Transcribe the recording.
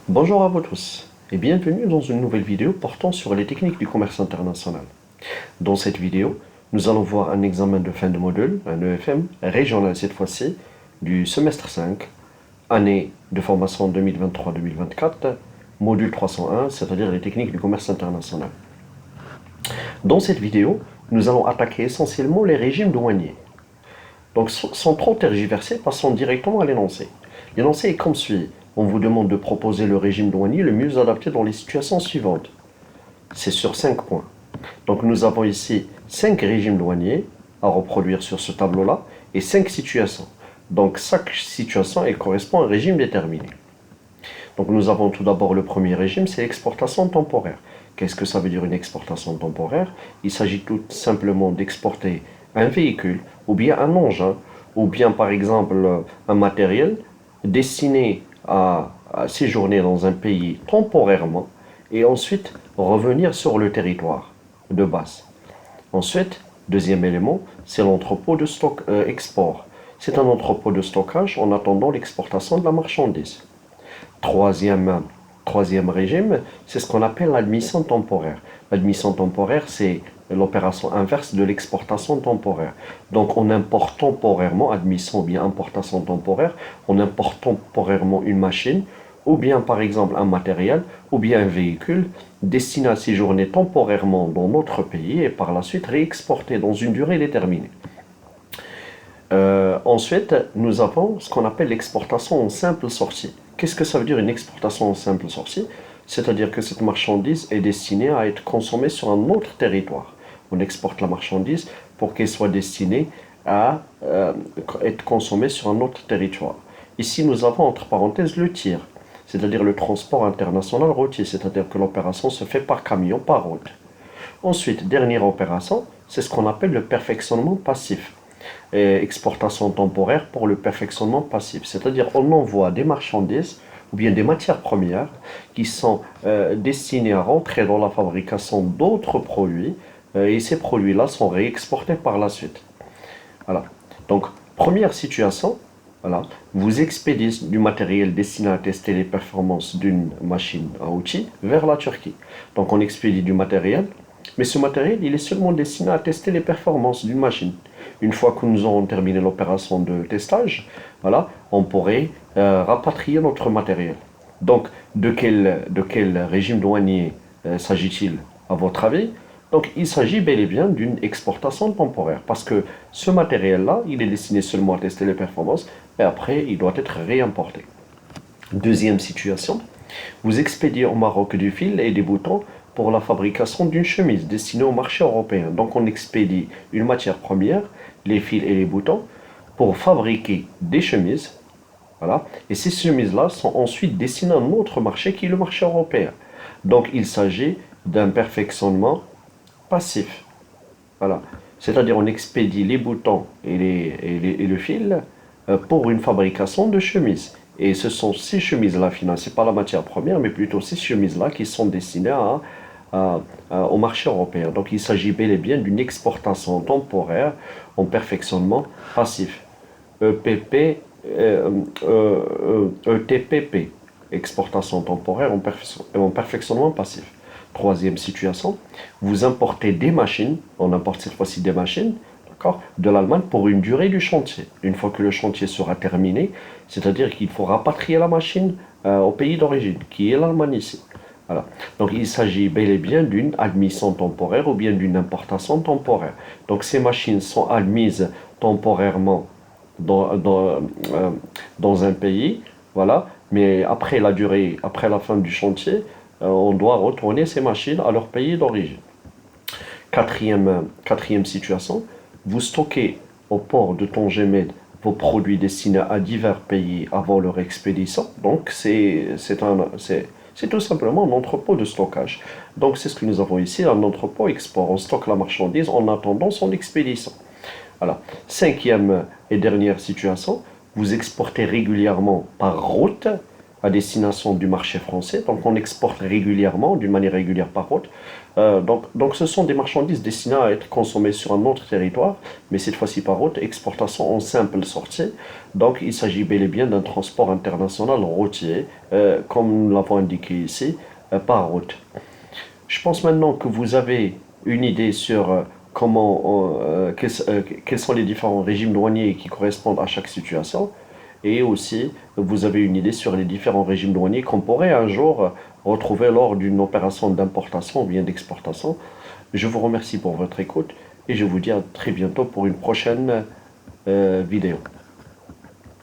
Bonjour à vous tous et bienvenue dans une nouvelle vidéo portant sur les techniques du commerce international. Dans cette vidéo, nous allons voir un examen de fin de module, un EFM, régional cette fois-ci, du semestre 5, année de formation 2023-2024, module 301, c'est-à-dire les techniques du commerce international. Dans cette vidéo, nous allons attaquer essentiellement les régimes douaniers. Donc sans trop tergiverser, passons directement à l'énoncé. L'énoncé est comme suit. On vous demande de proposer le régime douanier le mieux adapté dans les situations suivantes. C'est sur 5 points. Donc nous avons ici 5 régimes douaniers à reproduire sur ce tableau-là et 5 situations. Donc chaque situation elle correspond à un régime déterminé. Donc nous avons tout d'abord le premier régime, c'est l'exportation temporaire. Qu'est-ce que ça veut dire une exportation temporaire? Il s'agit tout simplement d'exporter un véhicule ou bien un engin ou bien par exemple un matériel destiné à séjourner dans un pays temporairement et ensuite revenir sur le territoire de base. Ensuite, deuxième élément, c'est l'entrepôt de stock export. C'est un entrepôt de stockage en attendant l'exportation de la marchandise. Troisième régime, c'est ce qu'on appelle l'admission temporaire. L'admission temporaire, c'est l'opération inverse de l'exportation temporaire. Donc on importe temporairement, admission ou bien importation temporaire, on importe temporairement une machine, ou bien par exemple un matériel, ou bien un véhicule, destiné à séjourner temporairement dans notre pays et par la suite réexporté dans une durée déterminée. Ensuite, nous avons ce qu'on appelle l'exportation en simple sortie. Qu'est-ce que ça veut dire une exportation en simple sortie? C'est-à-dire que cette marchandise est destinée à être consommée sur un autre territoire. On exporte la marchandise pour qu'elle soit destinée à être consommée sur un autre territoire. Ici, nous avons entre parenthèses le tir, c'est-à-dire le transport international routier, c'est-à-dire que l'opération se fait par camion, par route. Ensuite, dernière opération, c'est ce qu'on appelle le perfectionnement passif. Exportation temporaire pour le perfectionnement passif. C'est-à-dire on envoie des marchandises ou bien des matières premières qui sont destinées à rentrer dans la fabrication d'autres produits et ces produits-là sont réexportés par la suite. Voilà. Donc, première situation, voilà, vous expédiez du matériel destiné à tester les performances d'une machine à outils vers la Turquie. Donc, on expédie du matériel, mais ce matériel, il est seulement destiné à tester les performances d'une machine. Une fois que nous aurons terminé l'opération de testage, voilà, on pourrait rapatrier notre matériel. Donc, de quel régime douanier s'agit-il à votre avis? Donc, il s'agit bel et bien d'une exportation temporaire parce que ce matériel-là, il est destiné seulement à tester les performances et après, il doit être réimporté. Deuxième situation, vous expédiez au Maroc du fil et des boutons pour la fabrication d'une chemise destinée au marché européen. Donc on expédie une matière première, les fils et les boutons, pour fabriquer des chemises. Voilà. Et ces chemises-là sont ensuite destinées à un autre marché qui est le marché européen. Donc il s'agit d'un perfectionnement passif. Voilà. C'est-à-dire on expédie les boutons et le fil pour une fabrication de chemises. Et ce sont ces chemises-là, finalement, ce n'est pas la matière première, mais plutôt ces chemises-là qui sont destinées au marché européen. Donc il s'agit bel et bien d'une exportation temporaire en perfectionnement passif. EPP, ETPP, exportation temporaire en perfectionnement passif. Troisième situation, vous importez des machines, on importe cette fois-ci des machines, de l'Allemagne pour une durée du chantier. Une fois que le chantier sera terminé, c'est-à-dire qu'il faut rapatrier la machine au pays d'origine, qui est l'Allemagne ici. Voilà. Donc il s'agit bel et bien d'une admission temporaire ou bien d'une importation temporaire. Donc ces machines sont admises temporairement dans un pays, voilà, mais après la durée, après la fin du chantier, on doit retourner ces machines à leur pays d'origine. Quatrième situation, vous stockez au port de Tangemed vos produits destinés à divers pays avant leur expédition. Donc c'est tout simplement un entrepôt de stockage. Donc c'est ce que nous avons ici, un entrepôt export. On stocke la marchandise en attendant son expédition. Voilà. Cinquième et dernière situation, vous exportez régulièrement par route à destination du marché français. Donc on exporte régulièrement, d'une manière régulière par route. Donc ce sont des marchandises destinées à être consommées sur un autre territoire, mais cette fois-ci par route, exportation en simple sortie. Donc il s'agit bel et bien d'un transport international routier, comme nous l'avons indiqué ici, par route. Je pense maintenant que vous avez une idée sur quels sont les différents régimes douaniers qui correspondent à chaque situation. Et aussi, vous avez une idée sur les différents régimes douaniers qu'on pourrait un jour retrouver lors d'une opération d'importation ou bien d'exportation. Je vous remercie pour votre écoute et je vous dis à très bientôt pour une prochaine vidéo.